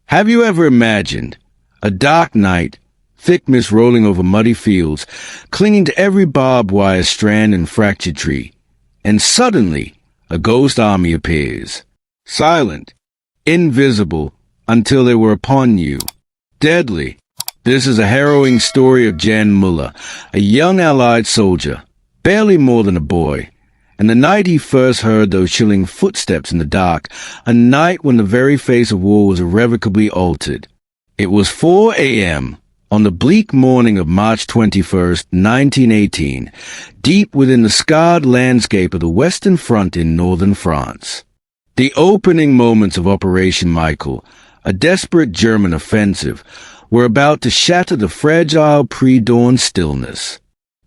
Have you ever imagined a dark night, thick mist rolling over muddy fields, clinging to every barbed wire strand and fractured tree, and suddenly a ghost army appears, silent, invisible, until they were upon you, deadly? This is a harrowing story of Jan Muller, a young Allied soldier, barely more than a boy, and the night he first heard those chilling footsteps in the dark, a night when the very face of war was irrevocably altered. It was 4 a.m. on the bleak morning of March 21st, 1918, deep within the scarred landscape of the Western Front in northern France. The opening moments of Operation Michael, a desperate German offensive, were about to shatter the fragile pre-dawn stillness.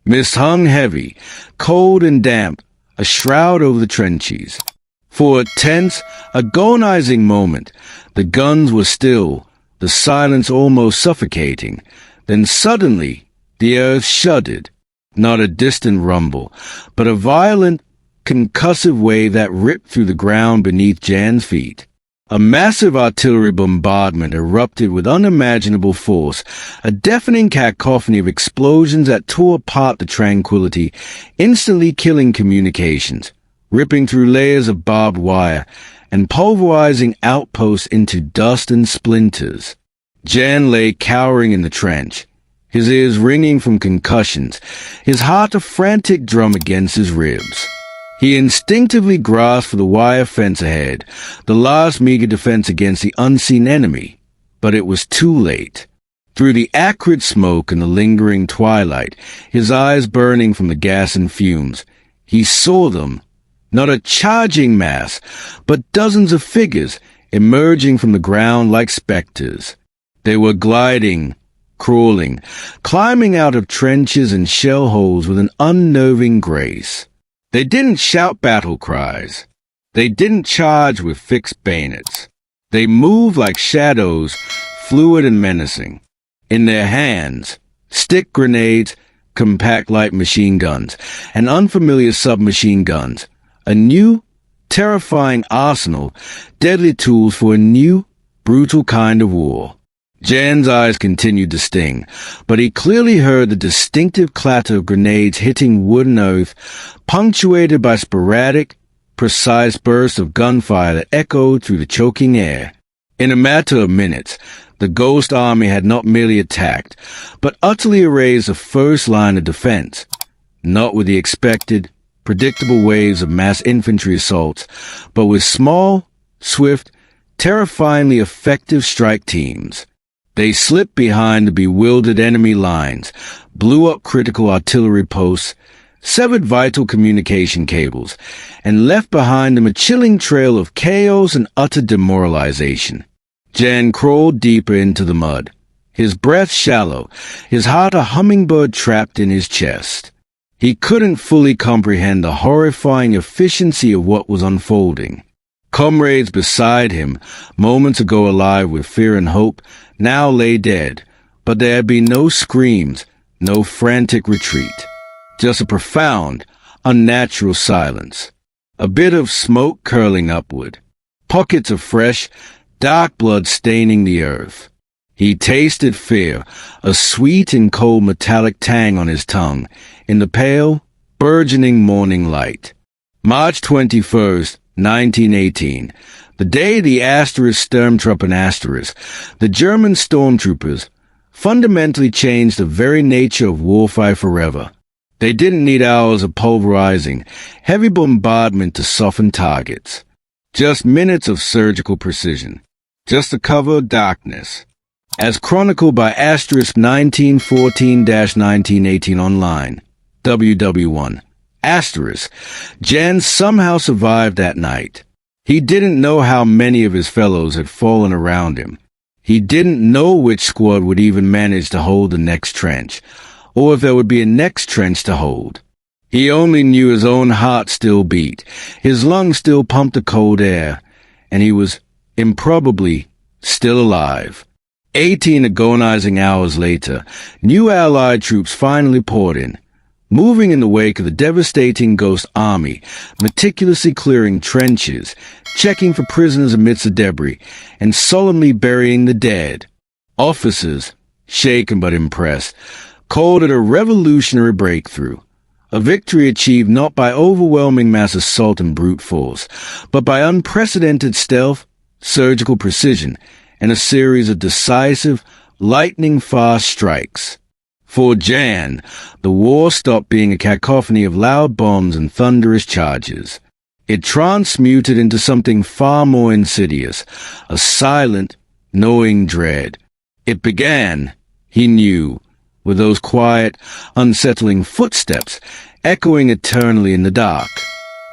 Mist hung heavy, cold and damp, a shroud over the trenches. For a tense, agonizing moment, the guns were still, the silence almost suffocating. Then suddenly, the earth shuddered. Not a distant rumble, but a violent, concussive wave that ripped through the ground beneath Jan's feet. A massive artillery bombardment erupted with unimaginable force, a deafening cacophony of explosions that tore apart the tranquility, instantly killing communications, ripping through layers of barbed wire, and pulverizing outposts into dust and splinters. Jan lay cowering in the trench, his ears ringing from concussions, his heart a frantic drum against his ribs. He instinctively grasped for the wire fence ahead, the last meager defense against the unseen enemy, but it was too late. Through the acrid smoke and the lingering twilight, his eyes burning from the gas and fumes, he saw them, not a charging mass, but dozens of figures emerging from the ground like specters. They were gliding, crawling, climbing out of trenches and shell holes with an unnerving grace. They didn't shout battle cries. They didn't charge with fixed bayonets. They moved like shadows, fluid and menacing. In their hands, stick grenades, compact light machine guns, and unfamiliar submachine guns. A new, terrifying arsenal, deadly tools for a new, brutal kind of war. Jan's eyes continued to sting, but he clearly heard the distinctive clatter of grenades hitting wood and earth, punctuated by sporadic, precise bursts of gunfire that echoed through the choking air. In a matter of minutes, the Ghost Army had not merely attacked, but utterly erased the first line of defense, not with the expected, predictable waves of mass infantry assaults, but with small, swift, terrifyingly effective strike teams. They slipped behind the bewildered enemy lines, blew up critical artillery posts, severed vital communication cables, and left behind them a chilling trail of chaos and utter demoralization. Jan crawled deeper into the mud, his breath shallow, his heart a hummingbird trapped in his chest. He couldn't fully comprehend the horrifying efficiency of what was unfolding. Comrades beside him, moments ago alive with fear and hope, now lay dead, but there had been no screams, no frantic retreat. Just a profound, unnatural silence. A bit of smoke curling upward. Pockets of fresh, dark blood staining the earth. He tasted fear, a sweet and cold metallic tang on his tongue, in the pale, burgeoning morning light. March 21st, 1918, the day the Sturmtruppen, the German stormtroopers, fundamentally changed the very nature of warfare forever. They didn't need hours of pulverizing, heavy bombardment to soften targets. Just minutes of surgical precision. Just a cover of darkness. As chronicled by *1914-1918 online, WW1. Jan somehow survived that night. He didn't know how many of his fellows had fallen around him. He didn't know which squad would even manage to hold the next trench, or if there would be a next trench to hold. He only knew his own heart still beat, his lungs still pumped the cold air, and he was, improbably, still alive. 18 agonizing hours later, new Allied troops finally poured in, moving in the wake of the devastating Ghost Army, meticulously clearing trenches, checking for prisoners amidst the debris, and solemnly burying the dead. Officers, shaken but impressed, called it a revolutionary breakthrough, a victory achieved not by overwhelming mass assault and brute force, but by unprecedented stealth, surgical precision, and a series of decisive, lightning-fast strikes. For Jan, the war stopped being a cacophony of loud bombs and thunderous charges. It transmuted into something far more insidious, a silent, knowing dread. It began, he knew, with those quiet, unsettling footsteps echoing eternally in the dark.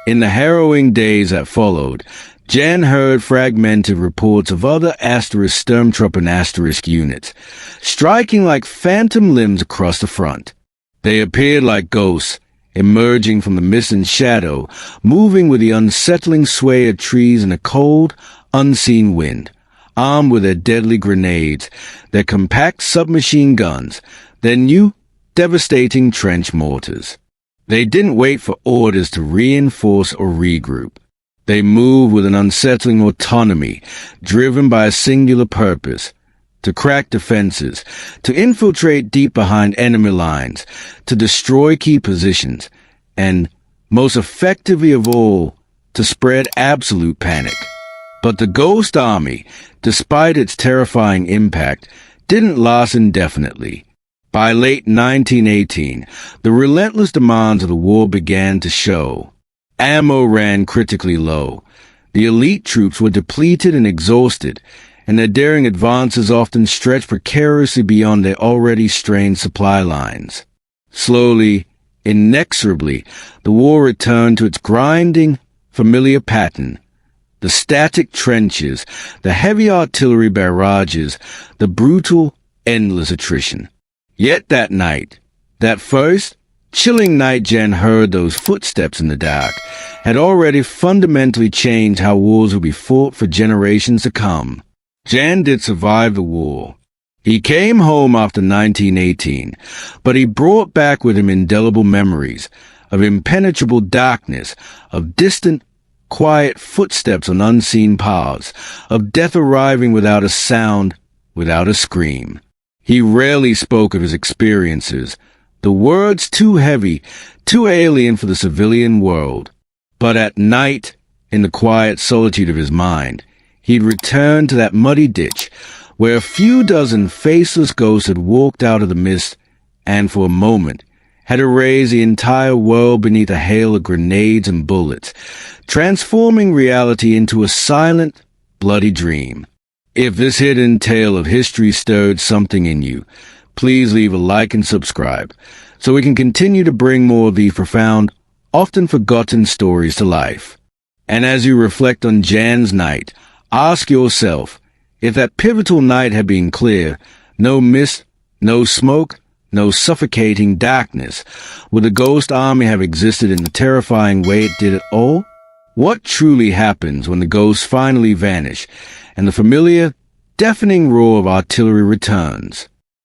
In the harrowing days that followed, Jan heard fragmented reports of other asterisk Sturmtrupp and asterisk units, striking like phantom limbs across the front. They appeared like ghosts, emerging from the mist and shadow, moving with the unsettling sway of trees in a cold, unseen wind, armed with their deadly grenades, their compact submachine guns, their new, devastating trench mortars. They didn't wait for orders to reinforce or regroup. They moved with an unsettling autonomy, driven by a singular purpose: to crack defenses, to infiltrate deep behind enemy lines, to destroy key positions, and, most effectively of all, to spread absolute panic. But the Ghost Army, despite its terrifying impact, didn't last indefinitely. By late 1918, the relentless demands of the war began to show. Ammo ran critically low. The elite troops were depleted and exhausted, and their daring advances often stretched precariously beyond their already strained supply lines. Slowly, inexorably, the war returned to its grinding, familiar pattern. The static trenches, the heavy artillery barrages, the brutal, endless attrition. Yet that night, that first, chilling night Jan heard those footsteps in the dark, had already fundamentally changed how wars would be fought for generations to come. Jan did survive the war. He came home after 1918, but he brought back with him indelible memories of impenetrable darkness, of distant, quiet footsteps on unseen paths, of death arriving without a sound, without a scream. He rarely spoke of his experiences, the words too heavy, too alien for the civilian world. But at night, in the quiet solitude of his mind, he'd return to that muddy ditch where a few dozen faceless ghosts had walked out of the mist and for a moment had erased the entire world beneath a hail of grenades and bullets, transforming reality into a silent, bloody dream. If this hidden tale of history stirred something in you, please leave a like and subscribe so we can continue to bring more of these profound, often forgotten stories to life. And as you reflect on Jan's night, ask yourself, if that pivotal night had been clear, no mist, no smoke, no suffocating darkness, would the Ghost Army have existed in the terrifying way it did at all? What truly happens when the ghosts finally vanish and the familiar, deafening roar of artillery returns?